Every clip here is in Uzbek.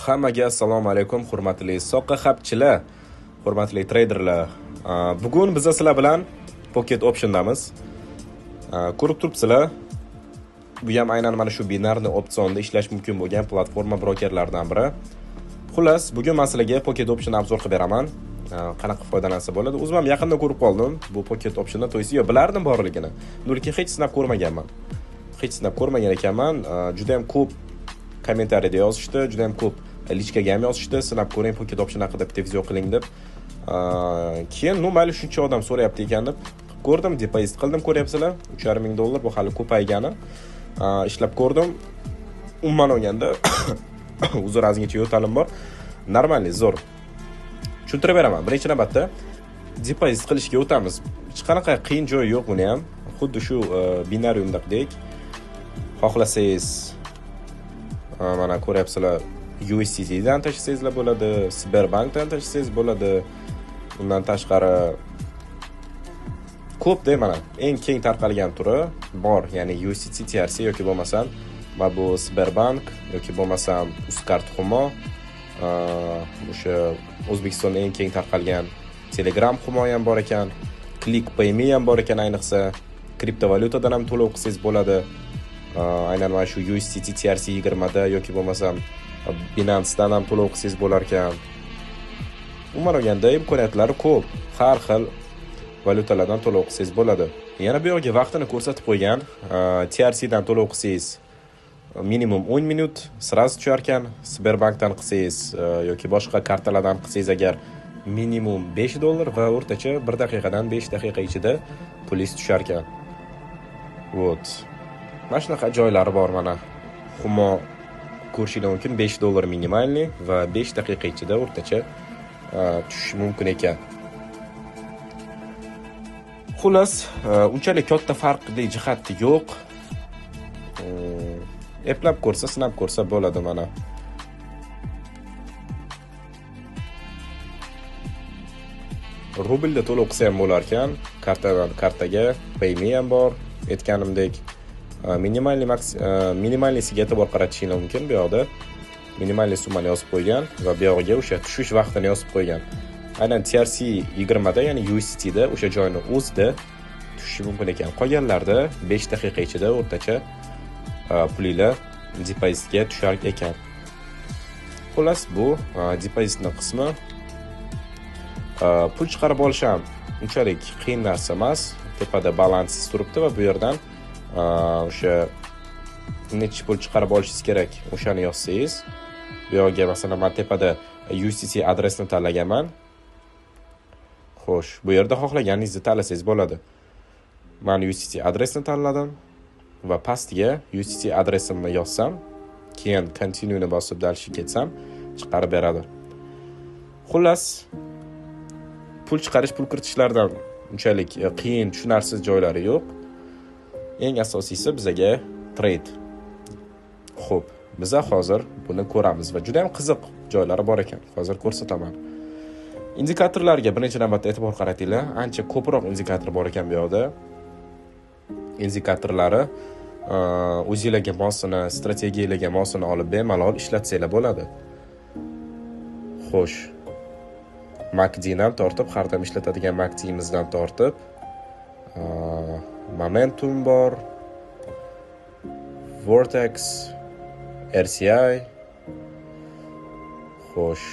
Hammaga assalomu alaykum, hurmatli soqqa xabchilar, hurmatli treyderlar. Bugun biz sizlar bilan Pocket Optiondamiz. Ko'rib turibsizlar, bu ham aynan mana shu binarni opsionda ishlash mumkin bo'lgan platforma brokerlaridan biri. Xullas, bugun men sizlarga Pocket Option obzor qilib beraman. Qanaqa foydalansa bo'ladi? O'zim ham yaqinda ko'rib qoldim bu Pocket Optionni, to'g'risi yo bilardim borligini. Lekin hech sinab ko'rmaganman. Hech sinab ko'rmagan ekanman. Juda ham ko'p kommentariyada yozishdi, juda ham ko'p lichkaga ham yozishdi, sinab ko'ring Pocket Option haqida bitta video qiling deb. Keyin mayli shuncha odam so'rayapti ekan deb ko'rdim, depozit qildim, ko'ryapsizlar. $3,500 bu hali ko'paygani. Ishlab ko'rdim. Umuman olganda uzr, ozgincha yo'talim bor. Normalniy zo'r. Tushuntirib beraman. Birinchi navbatda depozit qilishga o'tamiz. Hech qanaqa qiyin joyi yo'q buni ham. Xuddi shu binariumdagidek. Xohlasangiz mana ko'ryapsizlar, USDT dan tashlasangiz bo'ladi, Sberbankdan tashlasangiz bo'ladi. Undan tashqari ko'pda mana eng keng tarqalgan turi bor, ya'ni USDT TRC yoki bo'lmasam bu Sberbank yoki bo'lmasam Uzcard Humo, o'sha O'zbekistonda eng keng tarqalgan Telegram Humo ham bor ekan, ClickPayMe ham bor ekan, ayniqsa kriptovalyutadan ham to'lov qilsangiz bo'ladi. Aynan mana shu USDT TRC 20 da yoki bo'lmasam Binance dan ham to'lov qilsangiz bo'lar ekan. Umuman olganda imkoniyatlari ko'p. Har xil valyutalardan to'lov qilsangiz bo'ladi. Yana bu yerga vaqtini ko'rsatib qo'ygan. TRC dan to'lov qilsangiz minimum 10 minut sraz tushar ekan. Sberbankdan qilsangiz yoki boshqa kartalardan qilsangiz agar minimum $5 va o'rtacha 1 daqiqadan 5 daqiqa ichida pulingiz tushar ekan. Вот. Mana shunaqa joylari bor mana. Humo ko'rishingiz mumkin, $5 minimalniy va 5 daqiqa ichida o'rtacha tushishi mumkin ekan. Xullas, unchalik katta farqli jihati yo'q. Eplab ko'rsa, sinab ko'rsa bo'ladi mana. Rublda to'lov qilsa ham bo'lar ekan, kartadan kartaga PayMe ham bor, aytganimdek. Minimalniysiga e'tibor qaratishingiz mumkin. Bu yoqda minimalniy summani yozib qo'ygan va bu yoqga o'sha tushish vaqtini yozib qo'ygan. Aynan TRC 20 da, ya'ni USDT da o'sha joyni o'zida tushishi mumkin ekan. Qolganlarda 5 daqiqa ichida o'rtacha pulinglar depozitga tushar ekan. Xullas, bu depozitning qismi. Pul chiqarib olish ham unchalik qiyin narsa emas. Tepada balans turibdi va bu yerdan o'sha necha pul chiqarib olishingiz kerak, o'shani yozsangiz. Bu yerga masalan men tepada USDT adresini tanlaganman. Xo'sh, bu yerda xohlaganingizni tanlasangiz bo'ladi. Men USDT adresini tanladim va pastga USDT adresimni yozsam, keyin continue ni bosib dalshi ketsam, chiqarib beradi. Xullas, pul chiqarish, pul kiritishlardan unchalik qiyin, tushunarsiz joylari yo'q. Eng asosiysi bizaga trade. Xo'p, biz hozir buni ko'ramiz va juda ham qiziq joylari bor ekan. Hozir ko'rsataman. Indikatorlarga birinchi navbatda e'tibor qaratinglar. Ancha ko'proq indikator bor ekan bu yerda. Indikatorlari o'zingizlarga mosini, strategiyalarga mosini olib bemalol ishlatsanglar bo'ladi. Xo'sh. MACD-dan tortib, har doim ishlatadigan MACD-imizdan tortib, Momentum bor, Vortex, RCI. Xo'sh.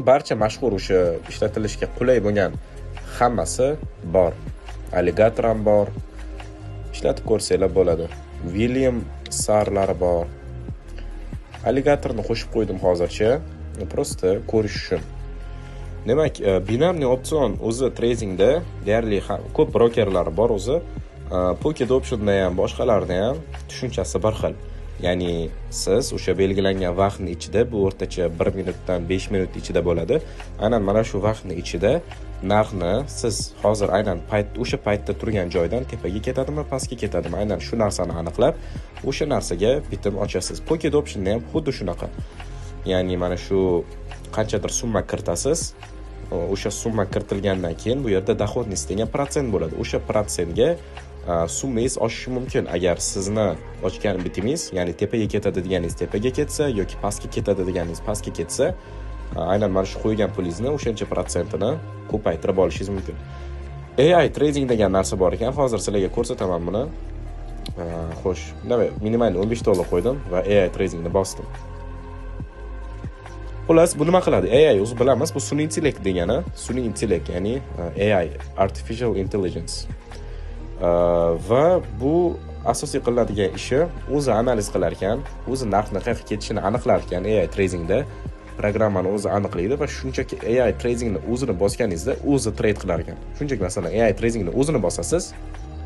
Barcha mashhur o'sha ishlatilishga qulay bo'lgan hammasi bor. Alligator ham bor. Ishlatib ko'rsanglar bo'ladi. William sarlari bor. Alligatorni qo'shib qo'ydim hozircha, prosta ko'rish uchun. Demak, binarniy opsion o'zi tradingda deyarli ko'p brokerlar bor o'zi. Pocket Optionda ham, boshqalarda ham tushunchasi bir xil. Ya'ni siz o'sha belgilangan vaqtning ichida, bu o'rtacha 1 minutdan 5 minut ichida bo'ladi. Aynan mana shu vaqtning ichida narxni siz hozir aynan o'sha paytda turgan joydan tepaga ketadimi, pastga ketadimi, aynan shu narsani aniqlab, o'sha narsaga bitim ochasiz. Pocket Optionda ham xuddi shunaqa. Ya'ni mana shu qanchadir summa kiritasiz. O'sha summa kiritilgandan keyin bu yerda dohodность degan protsent bo'ladi. O'sha protsentga summangiz oshishi mumkin. Agar sizni ochgan bitimingiz, ya'ni tepaga ketadi deganingiz tepaga ketsa yoki pastga ketadi deganingiz pastga ketsa, aynan mana shu qo'ygan pulingizni o'shancha protsentini ko'paytirib olishingiz mumkin. AI trading degan narsa bor ekan. Hozir sizlarga ko'rsataman buni. Xo'sh, nima, minimal $15 qo'ydim va AI tradingni bosdim. Xullas, bu nima qiladi? AI o'zi bilamiz, bu sun'iy intellekt degani, sun'iy intellekt, ya'ni AI, artificial intelligence. Va bu asosiy qiladigan ishi o'zi analiz qilar ekan, o'zi narxni qayerga ketishini aniqlar ekan AI tradingda. Programmani o'zi aniqlaydi va shunchaki AI tradingni o'zini bosganingizda o'zi trade qilar ekan. Shunchaki masalan AI tradingni o'zini bosasiz,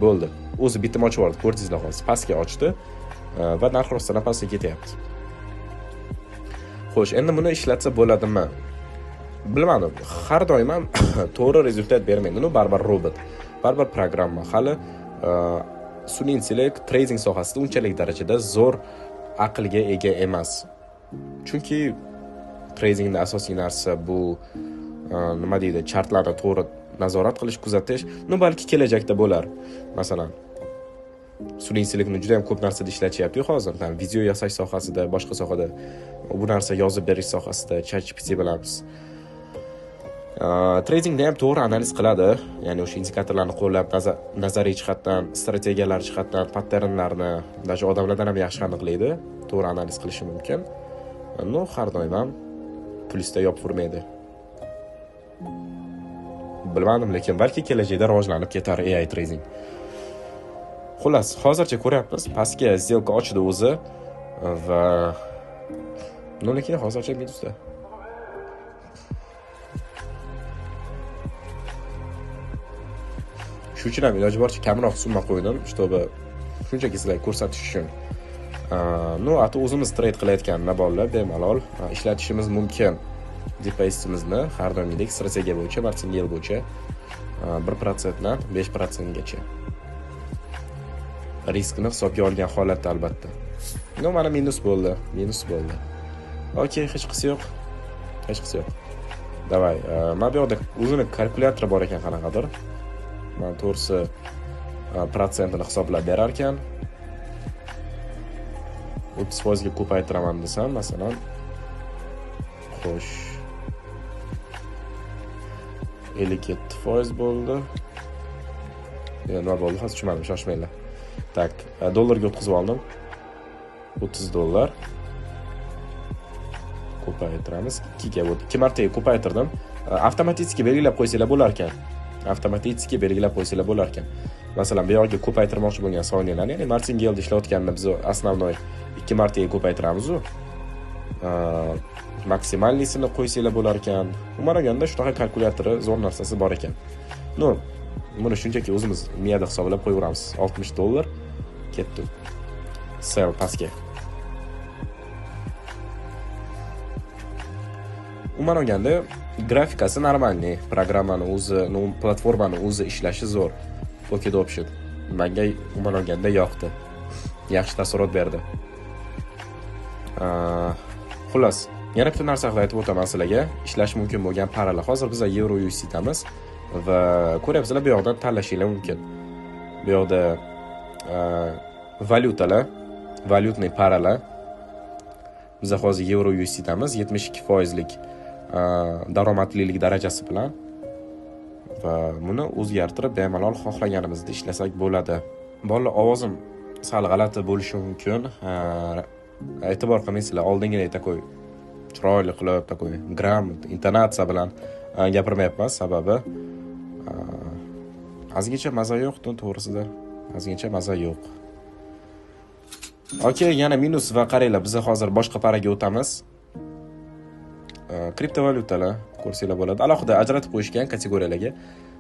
bo'ldi. O'zi bitim ochib yubordi, ko'rdingizlar hozir. Pastga ochdi va narx rostdan pastga ketyapti. Xo'sh, endi buni ishlatsa bo'ladimi? Bilmadim. Har doim ham to'g'ri rezultat bermaydi. Bu baribir robot, baribir programma. Hali sun'iy intellekt trading sohasida unchalik darajada zo'r aqlga ega emas. Chunki tradingning asosiy narsa bu nima deydi, chartlarni to'g'ri nazorat qilish, kuzatish. Balki kelajakda bo'lar. Masalan, sun'iy intellektni juda ham ko'p narsada ishlatyapti hozir. Video yasash sohasida, boshqa sohada, bu narsa yozib berish sohasida ChatGPT bilamiz. Tradingda ham to'g'ri analiz qiladi, ya'ni o'sha indikatorlarni qo'llab, nazariy jihatdan, strategiyalar jihatdan, patternlarni, даже odamlardan ham yaxshi aniqlaydi, to'g'ri analiz qilishi mumkin. Har doim ham plyusda yopvermaydi. Bilmadim, lekin balki kelajakda rivojlanib ketar AI trading. Xullas, hozircha ko'ryapmiz, pastga сделка ochdi o'zi va lekin hozircha minusda. Shuning uchun ham iloji boricha kamroq summa qo'ydim, чтобы shunchaki sizlarga ko'rsatish uchun. Ati o'zimiz trade qilayotgan bolalar bemalol ishlatishimiz mumkin. Depozitimizni har doimgidek strategiya bo'yicha, martingale bo'yicha 1% dan 5% gacha. Riskni hisobga olgan holatda albatta. Mana minus bo'ldi. Okey, hech qisi yo'q. Davay, mana bu yerda o'zini kalkulyatori bor ekan qanaqadir. Men to'g'risi protsentini hisoblab berar ekan. 30% ga ko'paytiraman desam, masalan, xo'sh, 57% bo'ldi. Nima bo'ldi? Hozir tushunmadim, shoshmanglar. Tak, dollarga o'tkazib oldim. $30. Ko'paytiramiz. 2 ga o'tdi. 2 martaga ko'paytirdim. Avtomatik belgilab qo'ysanglar bo'lar ekan. Masalan, bu yerga ko'paytirmoqchi bo'lgan soniyalarni, ya'ni martingale ishlayotganini biz основной 2 martaga ko'paytiramiz-ku. Maksimalnisini qo'ysanglar bo'lar ekan. Umaraganda shunaqa kalkulyatori zo'r narsasi bor ekan. Buni shunchaki o'zimiz miyada hisoblab qo'yaveramiz. $60 ketdi. Sell pastga. Umaraganda grafikasi normalniy, programmani o'zi, platformani o'zi ishlashi zo'r. Pocket option. Menga umaraganda yoqdi. Yaxshi taassurot berdi. Xullas, yana bitta narsa haqida aytib o'taman sizlarga. Ishlash mumkin bo'lgan paralar. Hozir biz Euro USD'damiz va ko'ryapsizlar, bu yoqdan tanlashinglar mumkin. Bu yoqda valyutalar, valyutniy paralar. Biz hozir Euro USD'damiz 72%lik daromadlilik darajasi bilan va buni o'zgartirib bemalol xohlaganimizda ishlasak bo'ladi. Bolalar, ovozim sal g'alati bo'lishi mumkin. E'tibor qilmaysizlar, oldingina takoy chiroyli qilib, takoy grammat, intonatsiya bilan gapirmayapman, sababi ozgincha maza yo'qdi, to'g'risida. Ozgincha maza yo'q. Okey, yana minus va qaranglar, biz hozir boshqa paraga o'tamiz. Kriptovalyutalar ko'rsanglar bo'ladi. Alohida ajratib qo'yishgan kategoriyalarga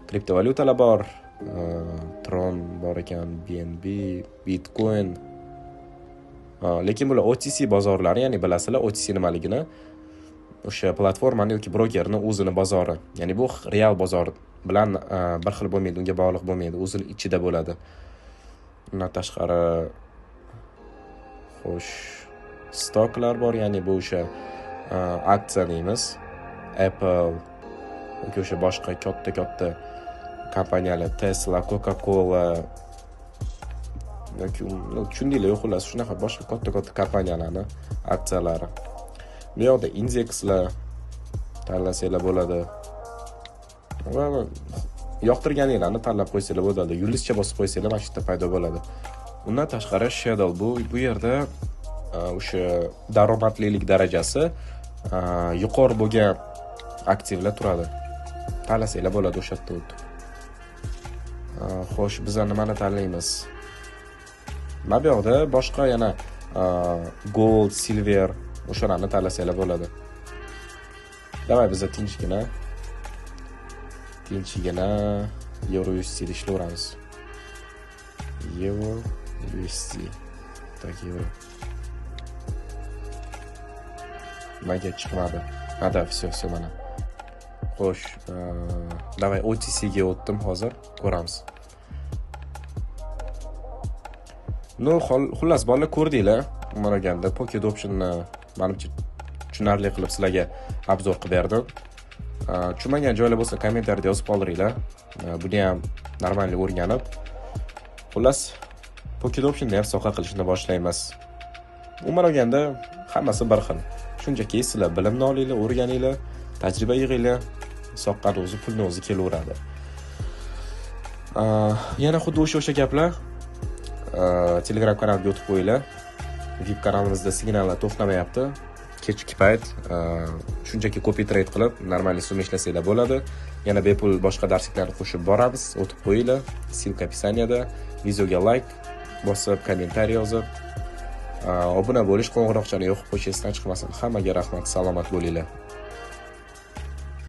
kriptovalyutalar bor. Tron bor ekan, BNB, Bitcoin. Lekin bular OTC bozorlari, ya'ni bilasizlar OTC nimaligini. O'sha platformani yoki brokerning o'zini bozori. Ya'ni bu real bozor bilan bir xil bo'lmaydi, unga bog'liq bo'lmaydi, o'zini ichida bo'ladi. Undan tashqari xo'sh, stoklar bor, ya'ni bu o'sha aksiya deymiz. Apple yoki o'sha boshqa katta kompaniyalar, Tesla, Coca-Cola, yoki tushundinglar, xullas shunaqa boshqa katta kompaniyalarni aksiyalari. Bu yoqda indekslar tanlasanglar bo'ladi. Va yoqtirganinglarni tanlab qo'ysanglar bo'ladi. Yulduzcha bosib qo'ysanglar mana shu yerda paydo bo'ladi. Undan tashqari shadow bu yerda o'sha daromadlilik darajasi yuqori bo'lgan aktivlar turadi. Tanlasanglar bo'ladi o'sha yerda o'tib. Xo'sh, biz nimani tanlaymiz? Mana bu yoqda boshqa yana gold, silver o'shalarni tanlasanglar bo'ladi. Davay biz tinchgina Euro USD ishlayveramiz. Euro USD. Tak euro. Nimaga chiqmadi? Mana все mana. Xo'sh, davay OTC ga o'tdim hozir, ko'ramiz. No, xullas bolalar ko'rdinglar. Maraganda Pocket Optionni menimcha tushunarli qilib sizlarga obzor qilib berdim. Tushunmagan joylar bo'lsa kommentariyada yozib qoldiringlar. Buni ham normal o'rganib, xullas Pocket Optionni ham so'qa qilishni boshlaymiz. Umaraganda hammasi bir xil. Shunchaki sizlar bilimni olinglar, o'rganinglar, tajriba yig'inglar, soqqani o'zi pulni o'zi kelaveradi. Yana xuddi o'sha gaplar Telegram kanaliga o'tib qo'yinglar. VIP kanalimizda signallar to'xtamayapti. Kechki payt shunchaki copy trade qilib, normal summa ishlasanglar bo'ladi. Yana bepul boshqa darsliklarni qo'shib boramiz. O'tib qo'yinglar. Ссылка описаниеda. Videoga like bosib, kommentariy yozib, obuna bo'lish, qo'ng'iroqchani yo'qib qo'yishingizdan chiqmasin. Hammaga rahmat, salomat bo'linglar.